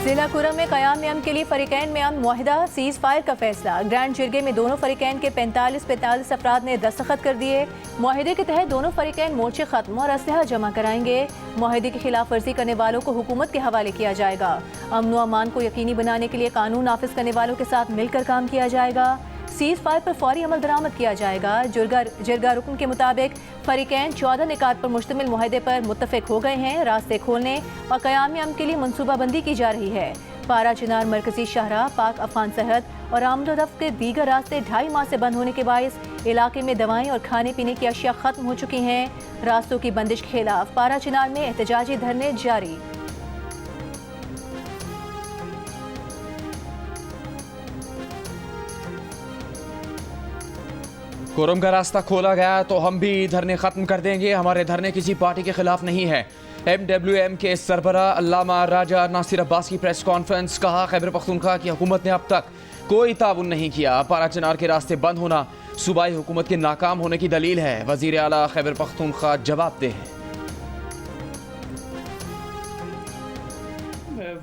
जिला कुरम में क़याम अमन के लिए फरीकैन में अमन मुआहिदा सीज़ फायर का फैसला। ग्रैंड जिरगे में दोनों फरीकैन के 45 अफराद ने दस्तखत कर दिए। मुआहिदे के तहत दोनों फरीकैन मोर्चे खत्म और असलहा जमा कराएंगे। मुआहिदे की खिलाफ वर्जी करने वालों को हुकूमत के हवाले किया जाएगा। अमन व अमान को यकीनी बनाने के लिए कानून नाफिज करने वालों के साथ मिलकर काम किया जाएगा। सीज़ फायर पर फौरी अमल दरामद किया जाएगा। जिरगा रुकन के मुताबिक फरीकैन 14 निकात पर मुश्तमिल मुआहिदे पर मुत्तफिक हो गए हैं। रास्ते खोलने और क़याम अमन के लिए मनसूबाबंदी की जा रही है। पारा चिनार मरकजी शाहराह, पाक अफगान सरहद और आमदोरफ्त के दीगर रास्ते 2.5 माह से बंद होने के बायस इलाके में दवाएं और खाने पीने की अशिया खत्म हो चुकी हैं। रास्तों की बंदिश के खिलाफ पारा चिनार में एहतजाजी धरने जारी। कुरम का रास्ता खोला गया तो हम भी धरने खत्म कर देंगे। हमारे धरने किसी पार्टी के खिलाफ नहीं है। MWM के सरबराह अल्लामा राजा नासिर अब्बास की प्रेस कॉन्फ्रेंस। कहा, खैबर पख्तूनख्वा की हुकूमत ने अब तक कोई ताउन नहीं किया। पारा चिनार के रास्ते बंद होना सूबाई हुकूमत के नाकाम होने की दलील है। वजीर आला खैबर पख्तूनख्वा जवाबदेह है।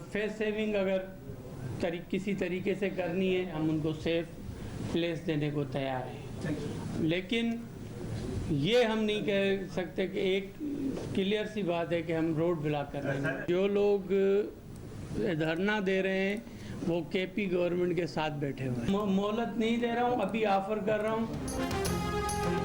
फेस सेविंग अगर किसी तरीके से करनी है, हम उनको सेफ प्लेस देने को तैयार हैं, लेकिन ये हम नहीं कह सकते कि एक क्लियर सी बात है कि हम रोड ब्लॉक कर रहे हैं। जो लोग धरना दे रहे हैं वो KP गवर्नमेंट के साथ बैठे हुए हैं। मोहलत नहीं दे रहा हूँ, अभी ऑफर कर रहा हूँ।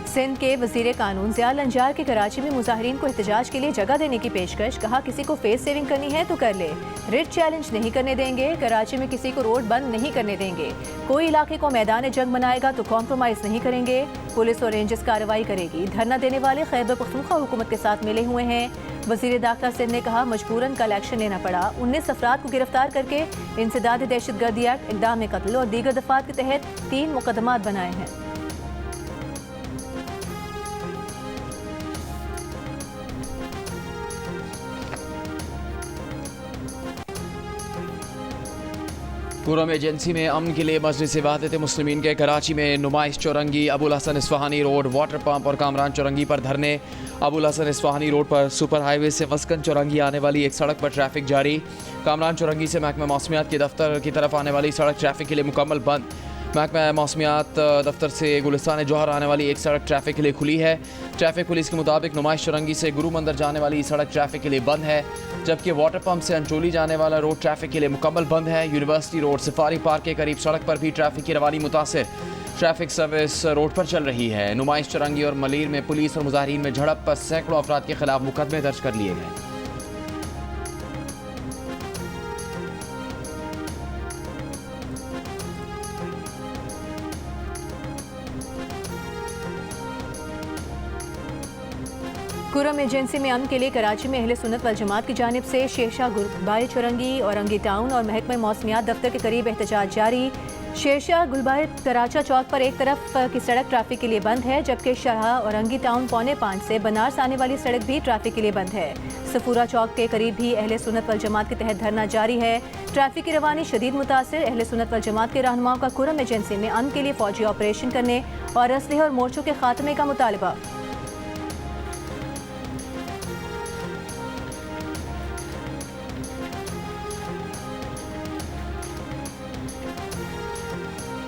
सिंध के वजीर कानून ज़िया लंजार के कराची में मुजाहिरीन को एहतजाज के लिए जगह देने की पेशकश। कहा, किसी को फेस सेविंग करनी है तो कर ले, रिट चैलेंज नहीं करने देंगे। कराची में किसी को रोड बंद नहीं करने देंगे। कोई इलाके को मैदान जंग बनाएगा तो कॉम्प्रोमाइज नहीं करेंगे। पुलिस और रेंजर्स कार्रवाई करेगी। धरना देने वाले खैबर पख्तूनख्वा हुकूमत के साथ मिले हुए हैं। वजीर दाखिला सिंध ने कहा, मजबूरन कल एक्शन लेना पड़ा। 19 अफराद को गिरफ्तार करके इंसदाद दहशतगर्दी एक्ट, इक़दाम कत्ल और दीगर दफात के तहत 3 मुकदमात बनाए हैं। कुरम एजेंसी में अमन के लिए मजलिस वहदत मुस्लिमीन के कराची में Numaish Chowrangi. Abul Hasan Isphahani road, water pump और कामरान चौरंगी पर धरने। अबुल हसन इस्फहानी रोड पर सुपर हाईवे से मस्कन चौरंगी आने वाली एक सड़क पर ट्रैफिक जारी। कामरान चौरंगी से महकमा मौसमियात के दफ्तर की तरफ आने वाली सड़क ट्रैफिक के लिए मुकम्मल बंद। महकमा मौसमियात दफ्तर से गुलिस्तान जौहर आने वाली एक सड़क ट्रैफिक के लिए खुली है। ट्रैफिक पुलिस के मुताबिक नुमाइश चौरंगी से गुरु मंदिर जाने वाली सड़क ट्रैफिक के लिए बंद है, जबकि वाटर पंप से अंचोली जाने वाला रोड ट्रैफिक के लिए मुकम्मल बंद है। यूनिवर्सिटी रोड, सफारी पार्क के करीब सड़क पर भी ट्रैफिक की रवानी मुतासिर। ट्रैफिक सर्विस रोड पर चल रही है। नुमाइश चौरंगी और मलीर में पुलिस और मुजाहिरीन में झड़प पर सैकड़ों अफराद के खिलाफ मुकदमे दर्ज कर लिए गए। कुरम एजेंसी में अमन के लिए कराची में अहले सुन्नत वल जमात की जानिब से शेरशाह गुलबाय चौरंगी और अंगी टाउन और महकमा मौसमियात दफ्तर के करीब एहतजाज जारी। शेरशाह गुलबाय कराचा चौक पर एक तरफ की सड़क ट्रैफिक के लिए बंद है, जबकि शराह और अंगी टाउन 4:45 से बनारस आने वाली सड़क भी ट्रैफिक के लिए बंद है। सफूरा चौक के करीब भी अहले सुन्नत वल जमात के तहत धरना जारी है। ट्रैफिक की रवानी शदीद मुतासिर। अहले सुन्नत वल जमात के रहनुमाओं का कुरम एजेंसी में अमन के लिए फौजी ऑपरेशन करने और असलहे और मोर्चों के खात्मे का मुतालबा।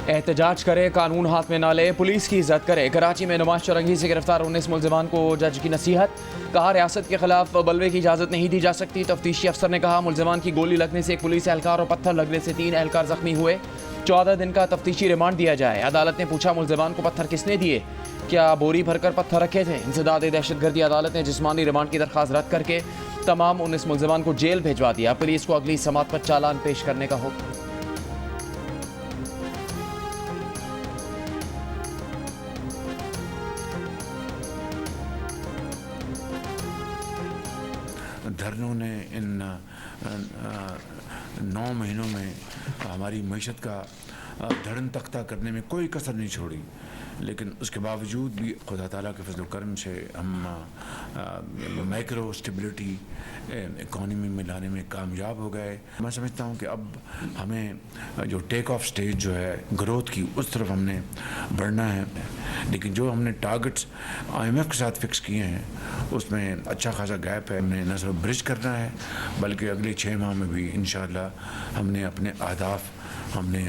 एहतजाज करे, कानून हाथ में ना ले, पुलिस की इज्जत करे। कराची में नुमाइश चौरंगी से गिरफ्तार 19 मुलजिमान को जज की नसीहत। कहा, रियासत के खिलाफ बलवे की इजाज़त नहीं दी जा सकती। तफ्तीशी अफसर ने कहा, मुलजिमान की गोली लगने से एक पुलिस एहलकार और पत्थर लगने से 3 एहलकार जख्मी हुए। 14 दिन का तफ्तीशी रिमांड दिया जाए। अदालत ने पूछा, मुलजिमान को पत्थर किसने दिए? क्या बोरी भरकर पत्थर रखे थे? इंसदाद दहशतगर्दी अदालत ने जिस्मानी रिमांड की दरख्वास्त रद्द करके तमाम 19 मुलजिमान को जेल भिजवा दिया। पुलिस को अगली समात पर चालान पेश करने का हुक्म। धरनों ने इन 9 महीनों में हमारी मईशत का धड़न तख्ता करने में कोई कसर नहीं छोड़ी, लेकिन उसके बावजूद भी खुदा ताला के फजल करम से हम माइक्रो स्टेबिलिटी इकॉनमी में लाने में कामयाब हो गए। मैं समझता हूँ कि अब हमें जो टेक ऑफ स्टेज जो है ग्रोथ की, उस तरफ हमने बढ़ना है। लेकिन जो हमने टारगेट्स IMF के साथ फिक्स किए हैं उसमें अच्छा खासा गैप है। हमने न सिर्फ ब्रिज करना है बल्कि अगले 6 माह में भी इंशाअल्लाह हमने अपने अहदाफ हमने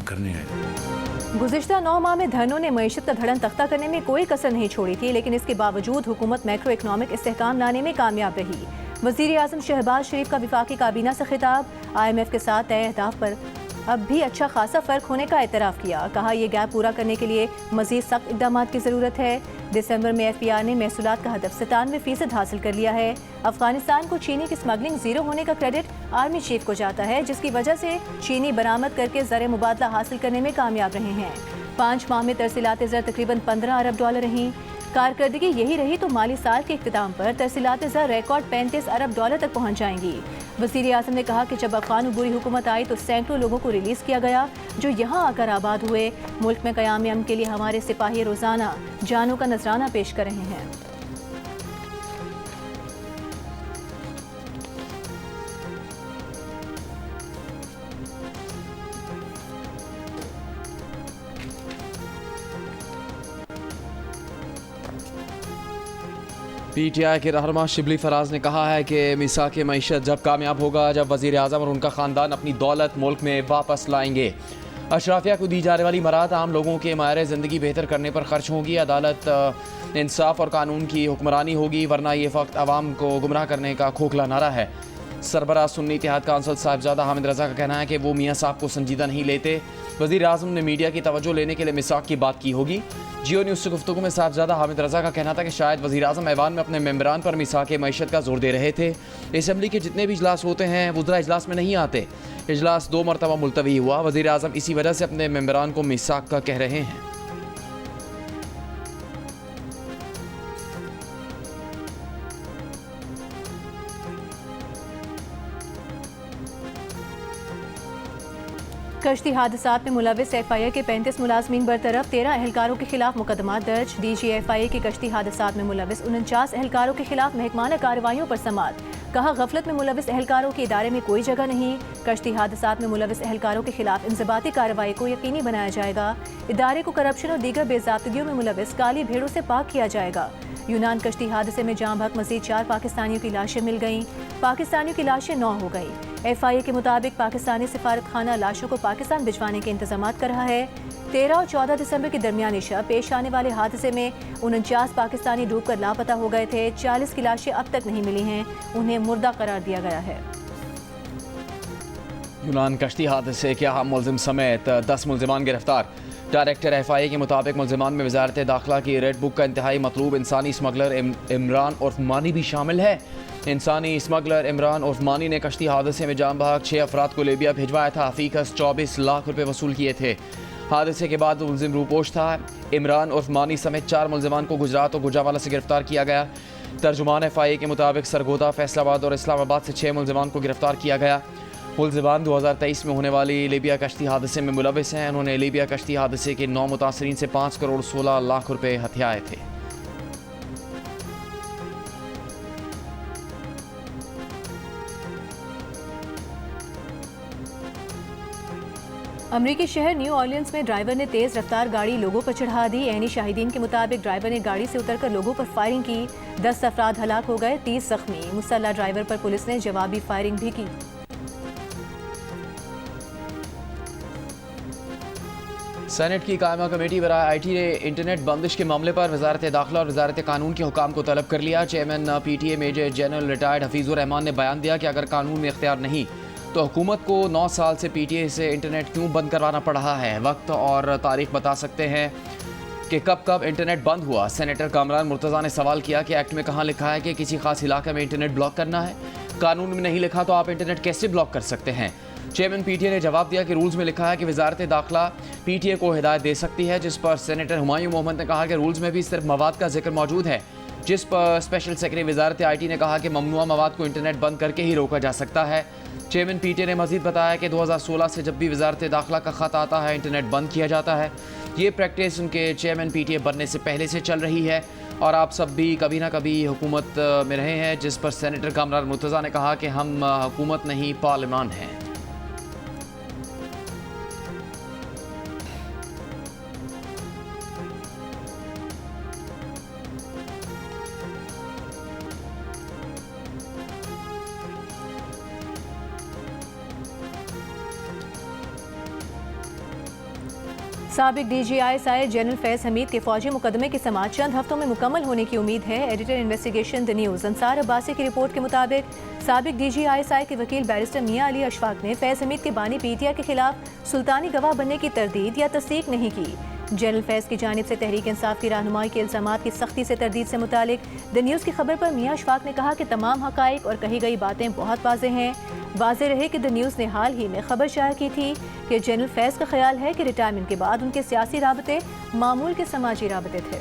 करने हैं। गुज़िश्ता 9 माह में धरनों ने मईशत का धड़न तख्ता करने में कोई कसर नहीं छोड़ी थी, लेकिन इसके बावजूद हुकूमत मैक्रो इकनॉमिक इस्तेहकाम लाने में कामयाब रही। वज़ीर आज़म शहबाज शरीफ का वफाकी काबीना से खिताब, IMF के साथ तय अहदाफ पर अब भी अच्छा खासा फ़र्क होने का एतराफ़ किया। कहा यह गैप पूरा करने के लिए मज़ीद सख्त इक़दाम की ज़रूरत है। दिसंबर में FPR ने महसूलात का हदफ 97% हासिल कर लिया है। अफगानिस्तान को चीनी की स्मगलिंग ज़ीरो होने का क्रेडिट आर्मी चीफ को जाता है, जिसकी वजह से चीनी बरामद करके ज़र मुबादला हासिल करने में कामयाब रहे हैं। 5 माह में तरसीलात ज़र तकरीबन $15 अरब रहीं। कारकर्दगी यही रही तो माली साल के इख्तिताम पर तरसीलात ज़र रिकॉर्ड $35 अरब तक पहुँच जाएंगी। वज़ीर आज़म ने कहा कि जब अफगान उबूरी हुकूमत आई तो सैकड़ों लोगों को रिलीज़ किया गया जो यहाँ आकर आबाद हुए। मुल्क में क़याम अमन के लिए हमारे सिपाही रोज़ाना जानों का नजराना पेश कर रहे हैं। PTI के रहनुमा शिबली फराज ने कहा है कि मिसाक मईशत जब कामयाब होगा जब वज़ीर आज़म और उनका ख़ानदान अपनी दौलत मुल्क में वापस लाएंगे। अशराफिया को दी जाने वाली मराहत आम लोगों के मायरे ज़िंदगी बेहतर करने पर खर्च होगी। अदालत, इंसाफ और कानून की हुक्मरानी होगी, वरना ये फ़क्त आवाम को गुमराह करने का खोखला नारा है। सरबराह सुन्नी इत्तेहाद काउंसिल साहिबजादा हामिद रज़ा का कहना है कि वो मियाँ साहब को संजीदा नहीं लेते। वज़ीर आज़म ने मीडिया की तवज्जो लेने के लिए मिसाक की बात की होगी। जियो न्यूज़ से गुफ्तगू में साहिबजादा हामिद रज़ा का कहना था कि शायद वज़ीर आज़म ऐवान में अपने मेम्बरान पर मिसाक मईशत का जोर दे रहे थे। असम्बली के जितने भी इजलास होते हैं वुज़रा इजलास में नहीं आते। इजलास 2 मरतबा मुलतवी हुआ। वज़ीर आज़म इसी वजह से अपने मेम्बरान को मिसाक का कह रहे हैं। कश्ती हादसात में मुलविस FIA के 35 मुलाजमीन बरतरफ, 13 एहलकारों के खिलाफ मुकदमा दर्ज। DG FIA के कश्ती हादसात में मुलविस 49 एहलकारों के खिलाफ महकमाना कार्रवाइयों पर समाअत। कहा गफलत में मुलविस एहलकारों के इदारे में कोई जगह नहीं। कश्ती हादसात में मुलविस एहलकारों के खिलाफ इंज़बाती कार्रवाई को यकीनी बनाया जाएगा। इदारे को करप्शन और दीगर बेज़ाब्तगियों में मुलविस काली भेड़ों से पाक किया जाएगा। यूनान कश्ती हादसे में जाँ बहक मज़ीद 4 पाकिस्तानियों की लाशें मिल गईं। पाकिस्तानियों की लाशें 9 हो गईं। FIA के मुताबिक पाकिस्तानी सिफारत खाना लाशों को पाकिस्तान भिजवाने के इंतजाम कर रहा है। 13 और 14 दिसंबर की दरमियानी शब पेश आने वाले हादसे में 49 पाकिस्तानी डूबकर लापता हो गए थे। 40 की लाशें अब तक नहीं मिली हैं, उन्हें मुर्दा करार दिया गया है। यूनान कश्ती हादसे के अहम मुलजिम समेत 10 मुलजिमान गिरफ्तार। डायरेक्टर FIA के मुताबिक मुलजिमान में वजारत दाखिला की रेड बुक का इंतहाई मतलूब इंसानी स्मगलर इमरान उर्फ मानी भी शामिल है। इंसानी स्मगलर इमरान उर्फ मानी ने कश्ती हादसे में जाम बहक 6 अफराद को लीबिया भिजवाया था। फीकस 24 लाख रुपए वसूल किए थे। हादसे के बाद मुलजिम रूपोश था। इमरान उर्फ मानी समेत 4 मुलजिमान को गुजरात और गुजरावाला से गिरफ्तार किया गया। तर्जुमान FIA के मुताबिक सरगोदा, फैसलाबाद और इस्लामाबाद से 6 मुलजिमान को गिरफ्तार किया गया। मुलजिमान 2023 में होने वाली लीबिया कश्ती हादसे में मुलविस हैं। उन्होंने लीबिया कश्ती हादसे के 9 मुतासरीन से 5 करोड़ 16 लाख रुपए हथियाए थे। अमरीकी शहर न्यू ऑर्लियंस में ड्राइवर ने तेज रफ्तार गाड़ी लोगों पर चढ़ा दी। ऐनी शाहिदीन के मुताबिक ड्राइवर ने गाड़ी से उतरकर लोगों पर फायरिंग की। 10 अफराद हलाक हो गए, 30 जख्मी। मुसल्ला ड्राइवर पर पुलिस ने जवाबी फायरिंग भी की। सेनेट की कायमा कमेटी बराए IT ने इंटरनेट बंदिश के मामले पर वजारत दाखिला और वजारत कानून के हुकाम को तलब कर लिया। Chairman PTA major general retired Hafeezur Rehman ने बयान दिया कि अगर कानून में इख्तियार नहीं तो हुकूमत को 9 साल से PTA से इंटरनेट क्यों बंद करवाना पड़ रहा है। वक्त और तारीख बता सकते हैं कि कब कब इंटरनेट बंद हुआ। सेनेटर कामरान मुर्तज़ा ने सवाल किया कि एक्ट में कहाँ लिखा है कि किसी खास इलाके में इंटरनेट ब्लॉक करना है। कानून में नहीं लिखा तो आप इंटरनेट कैसे ब्लॉक कर सकते हैं। चेयरमैन PTA ने जवाब दिया कि रूल्स में लिखा है कि वजारत दाखिला PTA को हिदायत दे सकती है, जिस पर सेनेटर हुमायूं मोहम्मद ने कहा कि रूल्स में भी सिर्फ मवाद का जिक्र मौजूद है, जिस पर स्पेशल सेक्रेटरी वजारत IT ने कहा कि ममनुआ मवाद को इंटरनेट बंद करके ही रोका जा सकता है। चेयरमैन PTA ने मजीद बताया कि 2016 से जब भी वजारत दाखिला का खत आता है इंटरनेट बंद किया जाता है। ये प्रैक्टिस उनके चेयरमैन PTA बनने से पहले से चल रही है और आप सब भी कभी ना कभी हुकूमत में रहे हैं, जिस पर सेनेटर कामरान मुर्तज़ा ने कहा कि हम हुकूमत नहीं पार्लियामान हैं। साबिक DGI जनरल फैज हमीद के फौजी मुकदमे की समाअत चंद हफ्तों में मुकम्मल होने की उम्मीद है। Editor investigation the news Ansar Abbasi की रिपोर्ट के मुताबिक साबिक DGI के वकील बैरिस्टर मियां अली अशफाक ने फैज हमीद के बानी PTI के खिलाफ सुल्तानी गवाह बनने की तरदीद या तस्दीक नहीं की। जनरल फैज की जानिब से तहरीक इंसाफ की रहनुमाई के इल्ज़ामात की सख्ती से तरदीद से मुतालिक द न्यूज़ की खबर पर मियां अशफाक ने कहा कि तमाम हक़ाइक़ और कही गई बातें बहुत वाज़ेह हैं। वाज़ेह रहे कि द न्यूज़ ने हाल ही में खबर शाया की थी कि जनरल फैज का ख्याल है कि रिटायरमेंट के बाद उनके सियासी राबते मामूल के समाजी राबते थे।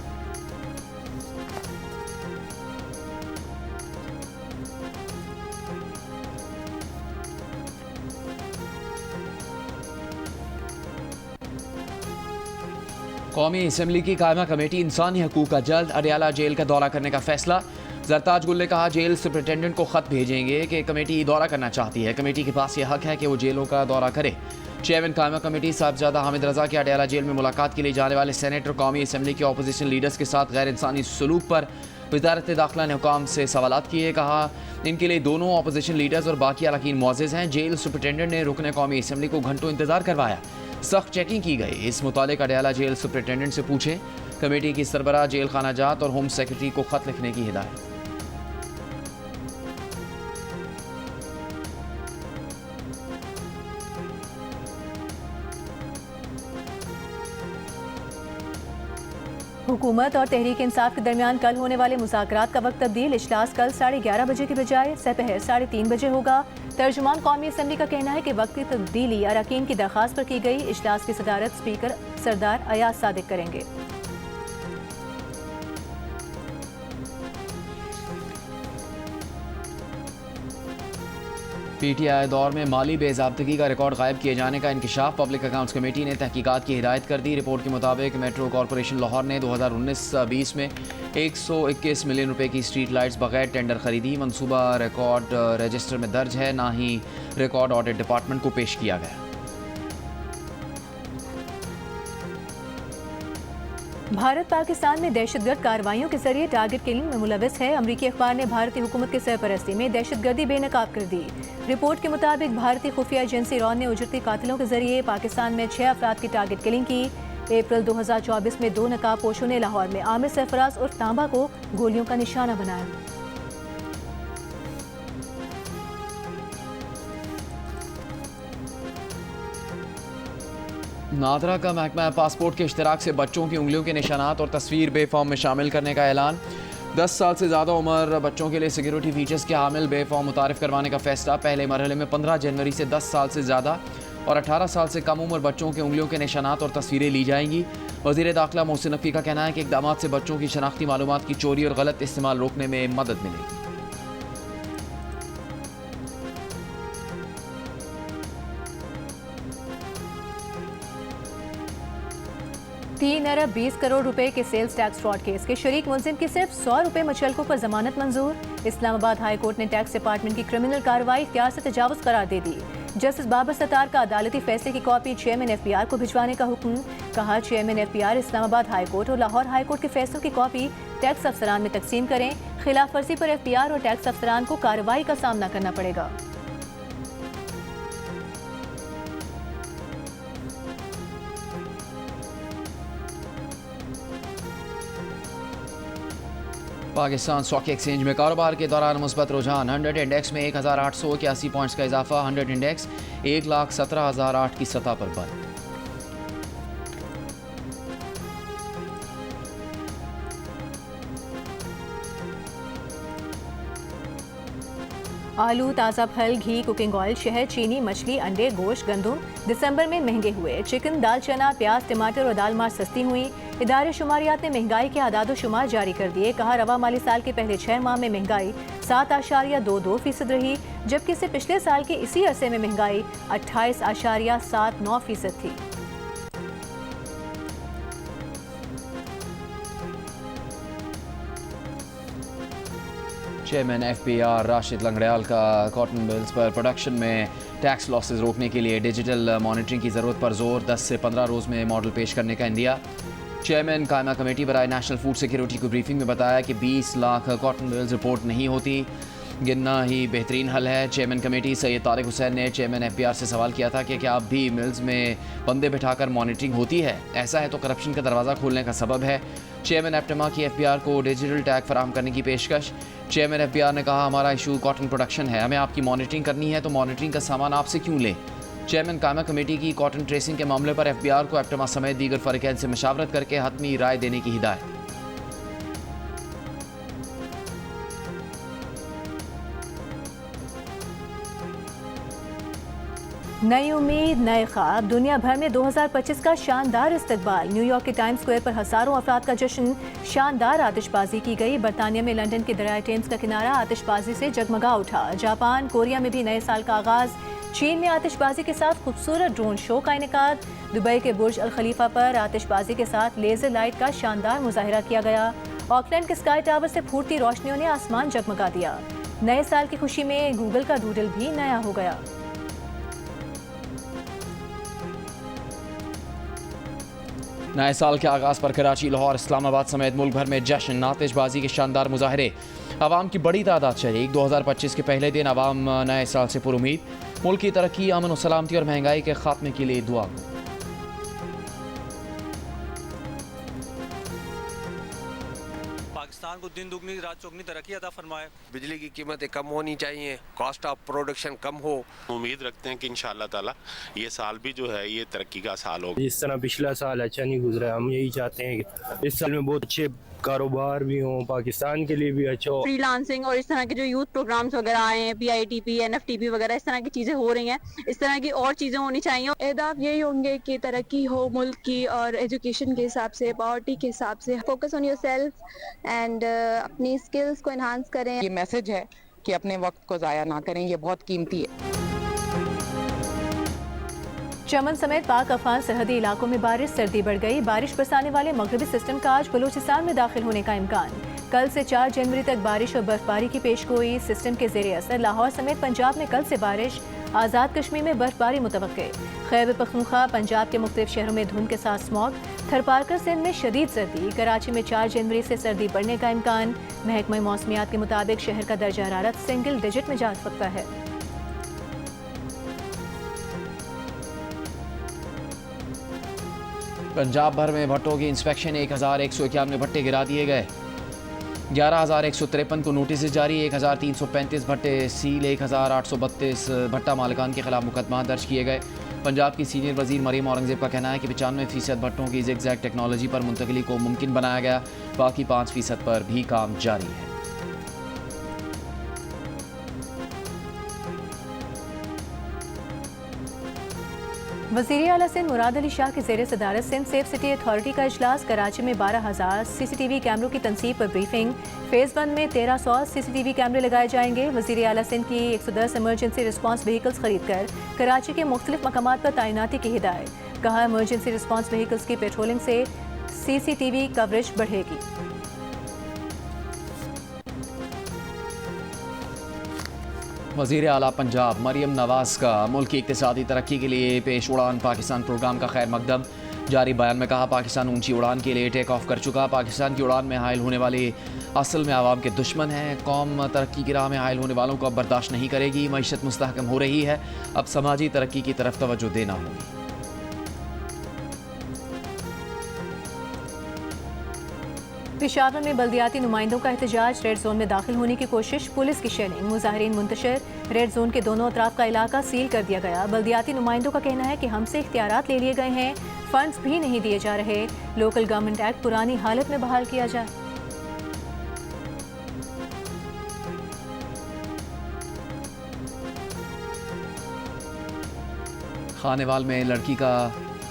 कौमी असम्बली की कायमा कमेटी इंसानी हकूक़ का जल्द अडयाला जेल का दौरा करने का फैसला। जरताज गुल ने कहा जेल सुपरिटेंडेंट को खत भेजेंगे कि कमेटी दौरा करना चाहती है। कमेटी के पास यह हक है कि वो जेलों का दौरा करे। चेयरमैन कायमा कमेटी साहबजादा हामिद रजा के अडयाला जेल में मुलाकात के लिए जाने वाले सेनेटर कौमी असम्बली के अपोजिशन लीडर्स के साथ गैर इंसानी सलूक पर वज़ारत दाखिला ने हुकाम से सवालात किए। कहा इनके लिए दोनों अपोजिशन लीडर्स और बाकी अरकान मुअज़्ज़िज़ हैं। जेल सुपरिटेंडेंट ने रुकने कौमी असम्बली को घंटों इंतजार करवाया। सख्त चेकिंग की गई। इस मुतालिक अडयाला जेल सुपरिटेंडेंट से पूछें। कमेटी की सरबराह जेल खाना जात और होम सेक्रेटरी को खत लिखने की हिदायत। हुकूमत और तहरीक इंसाफ के दरमियान कल होने वाले मुज़ाकरात का वक्त तब्दील। इजलास कल 11:30 बजे के बजाय सपहर 3:30 बजे होगा। तर्जुमान कौमी असम्बली का कहना है कि वक्त की तब्दीली अरकान की दरख्वास्त पर की गई। इजलास की सदारत स्पीकर सरदार अयाज सादिक करेंगे। PTI दौर में माली बेज़ाब्तगी का रिकॉर्ड गायब किए जाने का इंकशाफ। पब्लिक अकाउंट्स कमेटी ने तहकीकात की हिदायत कर दी। रिपोर्ट के मुताबिक मेट्रो कॉरपोरेशन लाहौर ने 2019-20 में 121 मिलियन रुपए की स्ट्रीट लाइट्स बगैर टेंडर खरीदी। मनसूबा रिकॉर्ड रजिस्टर में दर्ज है, ना ही रिकॉर्ड ऑडिट डिपार्टमेंट को पेश किया गया। भारत पाकिस्तान में दहशतगर्द कार्रवाइयों के जरिए टारगेट किलिंग में मुलविस है। अमरीकी अखबार ने भारतीय हुकूमत की सरपरस्ती में दहशतगर्दी बेनकाब कर दी। रिपोर्ट के मुताबिक भारतीय खुफिया एजेंसी रॉ ने उजरती कातिलों के जरिए पाकिस्तान में 6 अफराद की टारगेट किलिंग की। अप्रैल 2024 में 2 नकाब पोशों ने लाहौर में आमिर सरफराज उर्फ तांबा को गोलियों का निशाना बनाया। नादरा का महकमा पासपोर्ट के इश्तराक से बच्चों की उंगलियों के निशानात और तस्वीर बे फॉर्म में शामिल करने का ऐलान। 10 साल से ज़्यादा उम्र बच्चों के लिए सिक्योरिटी फीचर्स के हामिल बे फॉर्म मुतारिफ करवाने का फैसला। पहले मरहले में 15 जनवरी से 10 साल से ज़्यादा और 18 साल से कम उम्र बच्चों के उंगलियों के निशानात और तस्वीरें ली जाएंगी। वज़ीर दाखिला मोहसिन नकवी का कहना है कि इक़दामात से बच्चों की शनाख्ती मालूमात की चोरी और गलत इस्तेमाल रोकने में मदद मिलेगी। 3 अरब 20 करोड़ रुपए के सेल्स टैक्स फ्रॉड केस के शरीक मुलजिम की सिर्फ 100 रुपए मुचलकों पर जमानत मंजूर। इस्लामाबाद हाई कोर्ट ने टैक्स डिपार्टमेंट की क्रिमिनल कार्रवाई इख्तियार से तजावुज करार दे दी। जस्टिस बाबर सत्तार का अदालती फैसले की कॉपी चेयरमैन FPR को भिजवाने का हुक्म। कहा chairman FPR Islamabad high court और लाहौर हाई कोर्ट के फैसलों की कॉपी टैक्स अफसरान में तकसीम करें। खिलाफ वर्जी पर FPR और टैक्स अफसरान को कार्रवाई का सामना करना पड़ेगा। पाकिस्तान स्टॉक एक्सचेंज में कारोबार के दौरान मुस्बत रुझान। 100 इंडेक्स में 1881 पॉइंट्स का इजाफा। 100 इंडेक्स 1,17,008 की सतह पर बंद। आलू, ताज़ा फल, घी, कुकिंग ऑयल, शहद, चीनी, मछली, अंडे, गोश्त, गंदम दिसंबर में महंगे हुए। चिकन, दाल, चना, प्याज, टमाटर और दाल मार सस्ती हुई। इदारे शुमारियात ने महंगाई के आदाद शुमार जारी कर दिए। कहा रवा माली साल के पहले 6 माह में महंगाई 7.22% रही, जबकि इससे पिछले साल के इसी अरसे में महंगाई 28.79% थी। चेयरमैन FPR राशिद लंगड़याल का कॉटन मिल्स पर प्रोडक्शन में टैक्स लॉसेस रोकने के लिए डिजिटल मॉनिटरिंग की ज़रूरत पर जोर। 10 से 15 रोज़ में मॉडल पेश करने का इंदिया। चेयरमैन कायमा कमेटी बराए नेशनल फूड सिक्योरिटी को ब्रीफिंग में बताया कि 20 लाख कॉटन मिल्स रिपोर्ट नहीं होती। गिनना ही बेहतरीन हल है। चेयरमैन कमेटी सैयद तारिक हुसैन ने चेयरमैन FBR से सवाल किया था कि क्या अब भी मिल्स में बंदे बिठाकर मॉनिटरिंग होती है? ऐसा है तो करप्शन का दरवाज़ा खोलने का सबब है। चेयरमैन एप्टमा की FBR को डिजिटल टैग फराहम करने की पेशकश। चेयरमैन FBR ने कहा, हमारा इशू कॉटन प्रोडक्शन है, हमें आपकी मॉनिटरिंग करनी है तो मॉनिटरिंग का सामान आपसे क्यों ले? चेयरमैन कायमा कमेटी की कॉटन ट्रेसिंग के मामले पर FBR को एप्टमा समेत दीगर फरीकैन से मशावरत करके हतमी राय देने की हिदायत। नई उम्मीद, नए ख्वाब, दुनिया भर में 2025 का शानदार इस्तकबाल। न्यूयॉर्क के टाइम्स स्क्वायर पर हज़ारों अफराद का जश्न, शानदार आतिशबाजी की गई। बरतानिया में लंदन के दरियाए टेम्स का किनारा आतिशबाजी से जगमगा उठा। जापान, कोरिया में भी नए साल का आगाज़। चीन में आतिशबाजी के साथ खूबसूरत ड्रोन शो का इनेकाद। दुबई के बुर्ज अल खलीफा पर आतिशबाजी के साथ लेज़र लाइट का शानदार मुजाहिरा किया गया। ऑकलैंड के स्काई टावर से फूटती रोशनियों ने आसमान जगमगा दिया। नए साल की खुशी में गूगल का डूडल भी नया हो गया। नए साल के आगाज़ पर कराची, लाहौर, इस्लामाबाद समेत मुल्क भर में जश्न, आतिशबाजी के शानदार मुजाहरे। आवाम की बड़ी तादाद शरीक। 2025 के पहले दिन आवाम नए साल से पुरुमीद। मुल्क की तरक्की, अमन और सलामती और महंगाई के खात्मे के लिए दुआ। पाकिस्तान को दिन दुगनी रात चौगनी तरक्की अता फरमाए। बिजली की कीमतें कम होनी चाहिए, कॉस्ट ऑफ प्रोडक्शन कम हो। उम्मीद रखते हैं कि इंशाअल्लाह ताला ये साल भी जो है ये तरक्की का साल होगा। जिस तरह पिछला साल अच्छा नहीं गुजरा, हम यही चाहते हैं कि इस साल में बहुत अच्छे कारोबार भी हो, पाकिस्तान के लिए भी अच्छा हो। फ्रीलांसिंग और इस तरह के जो यूथ प्रोग्राम्स वगैरह आए हैं, PITP, NFTP वगैरह, इस तरह की चीज़ें हो रही हैं, इस तरह की और चीज़ें होनी चाहिए। अहदाफ यही होंगे कि तरक्की हो मुल्क की, और एजुकेशन के हिसाब से, पॉवर्टी के हिसाब से। फोकस ऑन योरसेल्फ एंड अपनी स्किल्स को एनहांस करें। ये मैसेज है कि अपने वक्त को ज़ाया ना करें, ये बहुत कीमती है। चमन समेत पाक अफगान सरहदी इलाकों में बारिश, सर्दी बढ़ गई। बारिश बरसाने वाले मगरबी सिस्टम का आज बलूचिस्तान में दाखिल होने का इम्कान। कल से 4 जनवरी तक बारिश और बर्फबारी की पेशगोई। सिस्टम के ज़ेरे असर लाहौर समेत पंजाब में कल से बारिश। आज़ाद कश्मीर में बर्फबारी मुतवक्के। खैबर पख्तूनख्वा, पंजाब के मुख्तलिफ शहरों में धुंध के साथ स्मॉग। थरपारकर सिंध में शदीद सर्दी। कराची में 4 जनवरी से सर्दी बढ़ने का इम्कान। महकमा मौसमियात के मुताबिक शहर का दर्जा हरारत सिंगल डिजिट में जा सकता है। पंजाब भर में भट्टों की इंस्पेक्शन, 1151 भट्टे गिरा दिए गए। 11,153 को नोटिस जारी। 1,335 भट्टे सील। 1,832 भट्टा मालिकान के खिलाफ मुकदमा दर्ज किए गए। पंजाब की सीनियर वजीर मरीम औरंगजेब का कहना है कि 95% भट्टों की ज़िगज़ैग टेक्नोलॉजी पर मुंतकली को मुमकिन बनाया गया। बाकी 5% पर भी काम जारी है। वज़ीर आला सिंध मुराद अली शाह की ज़ेर सदारत सिंध सेफ सिटी अथॉरिटी का इजलास। कराची में 12,000 CCTV कैमरों की तनसीब पर ब्रीफिंग। फेज़ 1 में 1300 CCTV कैमरे लगाए जाएंगे। वज़ीर आला सिंध की 110 इमरजेंसी रिस्पांस व्हीकल्स खरीद कर कराची के मुख्तलिफ मकामात पर तैनाती की हिदायत। कहा, इमरजेंसी रिस्पांस व्हीकल्स की पेट्रोलिंग से CCTV कवरेज बढ़ेगी। वज़ीर आला पंजाब मरियम नवाज का मुल्क की इक़्तिसादी तरक्की के लिए पेश उड़ान पाकिस्तान प्रोग्राम का खैर मकदम। जारी बयान में कहा, पाकिस्तान ऊंची उड़ान के लिए टेक ऑफ कर चुका। पाकिस्तान की उड़ान में हायल होने वाले असल में आवाम के दुश्मन हैं। कौम तरक्की की राह में हायल होने वालों को अब बर्दाश्त नहीं करेगी। मईशत मुस्तहकम हो रही है, अब समाजी तरक्की की तरफ तवज्जो देना होगी। पेशावर में बल्दियाती नुमाइंदों का एहतजाज। रेड जोन में दाखिल होने की कोशिश, पुलिस की शेलिंग, मुजाहिरीन मुंतशिर। रेड जोन के दोनों अतराफ का इलाका सील कर दिया गया। बल्दियाती नुमाइंदों का कहना है कि हमसे इख्तियारात ले लिए गए हैं, फंड्स भी नहीं दिए जा रहे। लोकल गवर्नमेंट एक्ट पुरानी हालत में बहाल किया जाए। खानेवाल में लड़की का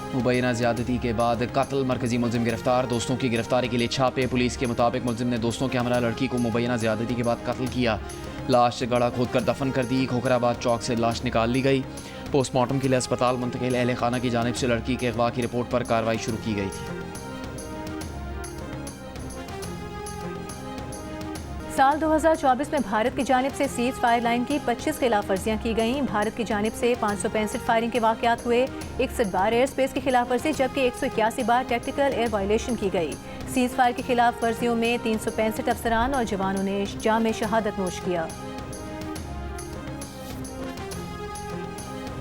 मुबैना ज़्यादती के बाद कत्ल, मरकजी मुलजिम गिरफ्तार। दोस्तों की गिरफ्तारी के लिए छापे। पुलिस के मुताबिक मुलजिम ने दोस्तों के हमरा लड़की को मुबैना ज़्यादती के बाद कत्ल किया। लाश गड़ा खोद कर दफन कर दी। खोखराबाद चौक से लाश निकाल ली गई। पोस्टमार्टम के लिए अस्पताल मुंतकिल। अहले खाना की जानिब से लड़की के अगवा की रिपोर्ट पर कार्रवाई शुरू की गई थी। साल 2024 में भारत की जानिब से सीज फायर लाइन की 25 खिलाफ वर्जियाँ की गईं। भारत की जानिब से 565 फायरिंग के वाक़यात हुए। 61 बार एयर स्पेस की खिलाफ वर्जी जबकि 181 बार टेक्टिकल एयर वायलेशन की गई। सीज फायर की खिलाफ वर्जियों में 365 अफसरान और जवानों ने जाम शहादत नोश किया।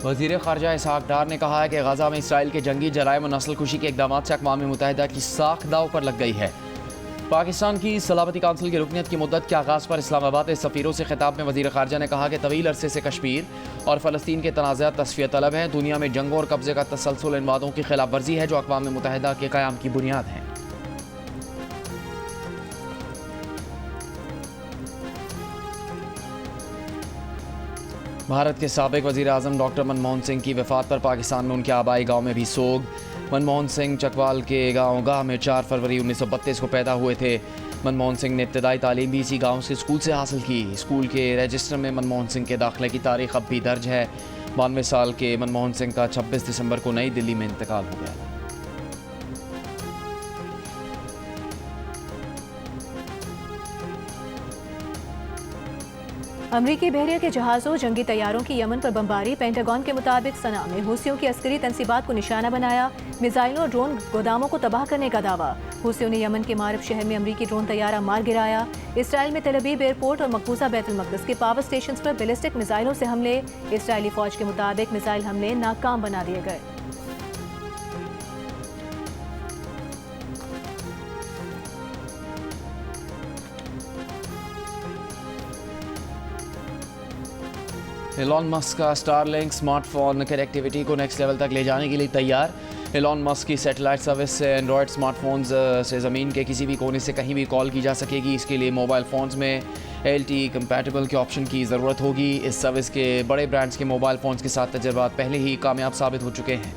वज़ीर ख़ारजा इसहाक़ डार ने कहा है कि गज़ा में इसराइल के जंगी जराइम और नस्ल खुशी के इक़दाम से अक़वाम मुत्तहिदा की साख दाव पर लग गई है। पाकिस्तान की सलामती काउंसिल की रुकनीत की मुद्दत के आगाज़ पर इस्लामाबाद में सफ़ीरों से खिताब में वज़ीर ख़ारजा ने कहा कि तवील अरसे से कश्मीर और फ़लस्तीन के तनाज़ात तस्फ़िया तलब हैं। दुनिया में जंगों और कब्ज़े का तसलसल इन वादों की खिलाफ वर्जी है जो अक़वाम मुत्तहिदा के क़याम की बुनियाद हैं। भारत के साबिक़ वज़ीर आज़म डॉक्टर मनमोहन सिंह की वफ़ात पर पाकिस्तान में उनके आबाई गाँव में भी सोग। मनमोहन सिंह चकवाल के गाँव गाह में 4 फरवरी 1932 को पैदा हुए थे। मनमोहन सिंह ने इब्तदाई तालीम भी इसी गाँव से स्कूल से हासिल की। स्कूल के रजिस्टर में मनमोहन सिंह के दाखिले की तारीख अब भी दर्ज है। 92 साल के मनमोहन सिंह का 26 दिसंबर को नई दिल्ली में इंतकाल हो गया। अमरीकी बहरिया के जहाज़ों जंगी तैयारों की यमन पर बमबारी। पेंटागन के मुताबिक सना में हूसियों की अस्करी तंसीबात को निशाना बनाया। मिसाइलों और ड्रोन गोदामों को तबाह करने का दावा। हूसियों ने यमन के मारब शहर में अमरीकी ड्रोन तैयारा मार गिराया। इसराइल में तेल अवीव एयरपोर्ट और मकबूजा बैतुल मक़दिस के पावर स्टेशन पर बैलिस्टिक मिसाइलों से हमले। इसराइली फौज के मुताबिक मिसाइल हमले नाकाम बना दिए गए। एलॉन मस्क का स्टारलिंक स्मार्टफोन कनेक्टिविटी को नेक्स्ट लेवल तक ले जाने के लिए तैयार। एलॉन मस्क की सैटेलाइट सर्विस से एंड्रॉयड स्मार्टफोन्स से ज़मीन के किसी भी कोने से कहीं भी कॉल की जा सकेगी। इसके लिए मोबाइल फ़ोन्स में LTE कंपैटिबल के ऑप्शन की ज़रूरत होगी। इस सर्विस के बड़े ब्रांड्स के मोबाइल फ़ोन्स के साथ तजर्बात पहले ही कामयाब साबित हो चुके हैं।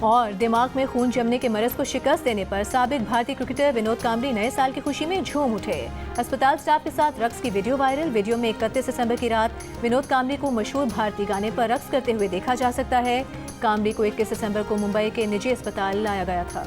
और दिमाग में खून जमने के मरज को शिकस्त देने पर साबिक भारतीय क्रिकेटर विनोद कांबली नए साल की खुशी में झूम उठे। अस्पताल स्टाफ के साथ रक्स की वीडियो वायरल। वीडियो में 31 दिसंबर की रात विनोद कांबली को मशहूर भारतीय गाने पर रक्स करते हुए देखा जा सकता है। कांबली को 21 दिसंबर को मुंबई के निजी अस्पताल लाया गया था।